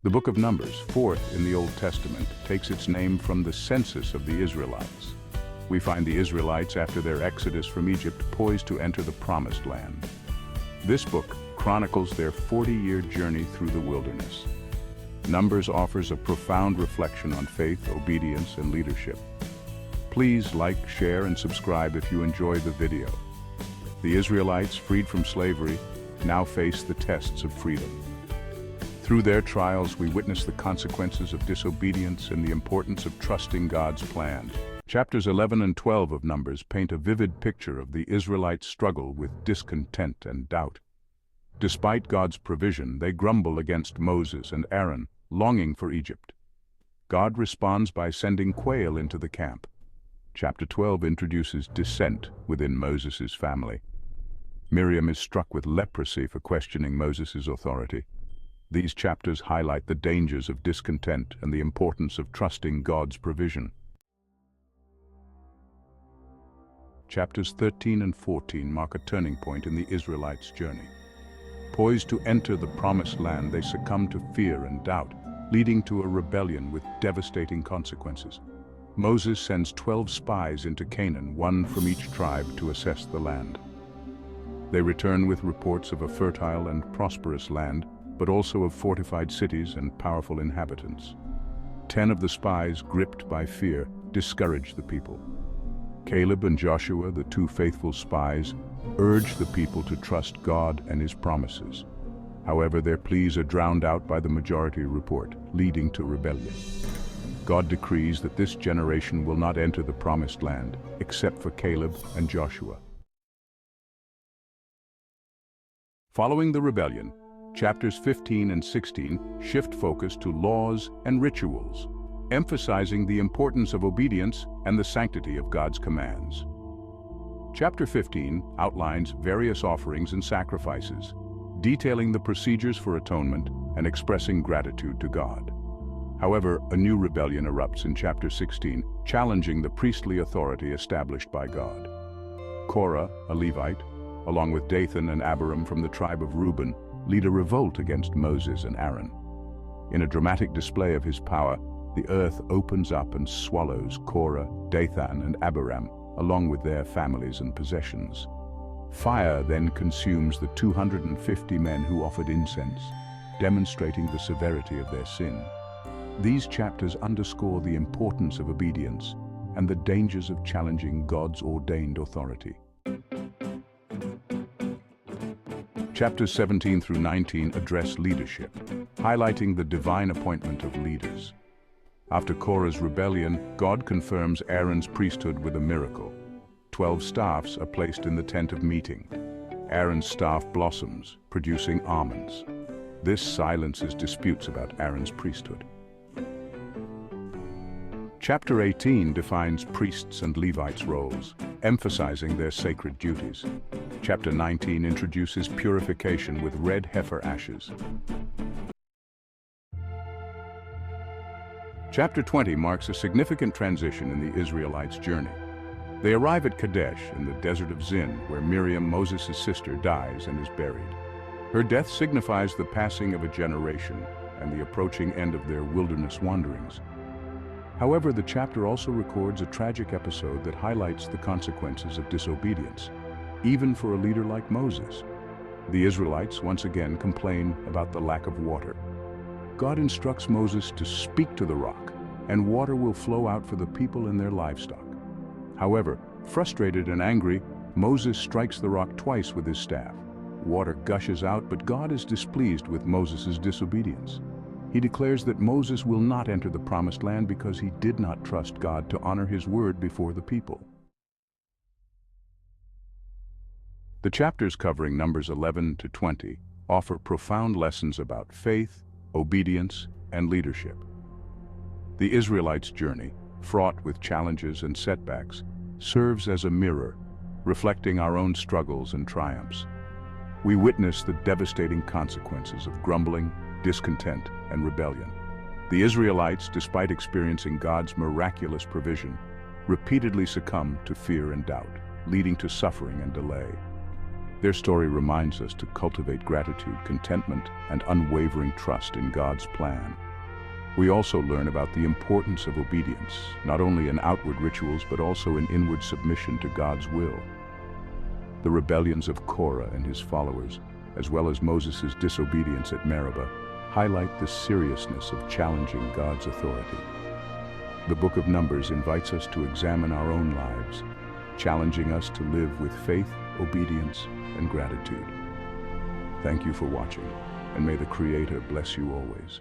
The book of Numbers, fourth in the Old Testament, takes its name from the census of the Israelites. We find the Israelites after their exodus from Egypt poised to enter the Promised Land. This book chronicles their 40-year journey through the wilderness. Numbers offers a profound reflection on faith, obedience, and leadership. Please like, share, and subscribe if you enjoy the video. The Israelites, freed from slavery, now face the tests of freedom. Through their trials, we witness the consequences of disobedience and the importance of trusting God's plan. Chapters 11 and 12 of Numbers paint a vivid picture of the Israelites' struggle with discontent and doubt. Despite God's provision, they grumble against Moses and Aaron, longing for Egypt. God responds by sending quail into the camp. Chapter 12 introduces dissent within Moses' family. Miriam is struck with leprosy for questioning Moses' authority. These chapters highlight the dangers of discontent and the importance of trusting God's provision. Chapters 13 and 14 mark a turning point in the Israelites' journey. Poised to enter the Promised Land, they succumb to fear and doubt, leading to a rebellion with devastating consequences. Moses sends 12 spies into Canaan, one from each tribe, to assess the land. They return with reports of a fertile and prosperous land, but also of fortified cities and powerful inhabitants. 10 of the spies, gripped by fear, discourage the people. Caleb and Joshua, the two faithful spies, urge the people to trust God and His promises. However, their pleas are drowned out by the majority report, leading to rebellion. God decrees that this generation will not enter the Promised Land, except for Caleb and Joshua. Following the rebellion, chapters 15 and 16 shift focus to laws and rituals, emphasizing the importance of obedience and the sanctity of God's commands. Chapter 15 outlines various offerings and sacrifices, detailing the procedures for atonement and expressing gratitude to God. However, a new rebellion erupts in chapter 16, challenging the priestly authority established by God. Korah, a Levite, along with Dathan and Abiram from the tribe of Reuben, lead a revolt against Moses and Aaron. In a dramatic display of his power, the earth opens up and swallows Korah, Dathan, and Abiram, along with their families and possessions. Fire then consumes the 250 men who offered incense, demonstrating the severity of their sin. These chapters underscore the importance of obedience and the dangers of challenging God's ordained authority. Chapters 17 through 19 address leadership, highlighting the divine appointment of leaders. After Korah's rebellion, God confirms Aaron's priesthood with a miracle. 12 staffs are placed in the tent of meeting. Aaron's staff blossoms, producing almonds. This silences disputes about Aaron's priesthood. Chapter 18 defines priests and Levites' roles, emphasizing their sacred duties. Chapter 19 introduces purification with red heifer ashes. Chapter 20 marks a significant transition in the Israelites' journey. They arrive at Kadesh in the desert of Zin, where Miriam, Moses' sister, dies and is buried. Her death signifies the passing of a generation and the approaching end of their wilderness wanderings. However, the chapter also records a tragic episode that highlights the consequences of disobedience, even for a leader like Moses. The Israelites once again complain about the lack of water. God instructs Moses to speak to the rock, and water will flow out for the people and their livestock. However, frustrated and angry, Moses strikes the rock twice with his staff. Water gushes out, but God is displeased with Moses' disobedience. He declares that Moses will not enter the Promised Land because he did not trust God to honor His word before the people. The chapters covering Numbers 11 to 20 offer profound lessons about faith, obedience, and leadership. The Israelites' journey, fraught with challenges and setbacks, serves as a mirror, reflecting our own struggles and triumphs. We witness the devastating consequences of grumbling, discontent, and rebellion. The Israelites, despite experiencing God's miraculous provision, repeatedly succumbed to fear and doubt, leading to suffering and delay. Their story reminds us to cultivate gratitude, contentment, and unwavering trust in God's plan. We also learn about the importance of obedience, not only in outward rituals but also in inward submission to God's will. The rebellions of Korah and his followers, as well as Moses' disobedience at Meribah, highlight the seriousness of challenging God's authority. The Book of Numbers invites us to examine our own lives, challenging us to live with faith, obedience, and gratitude. Thank you for watching, and may the Creator bless you always.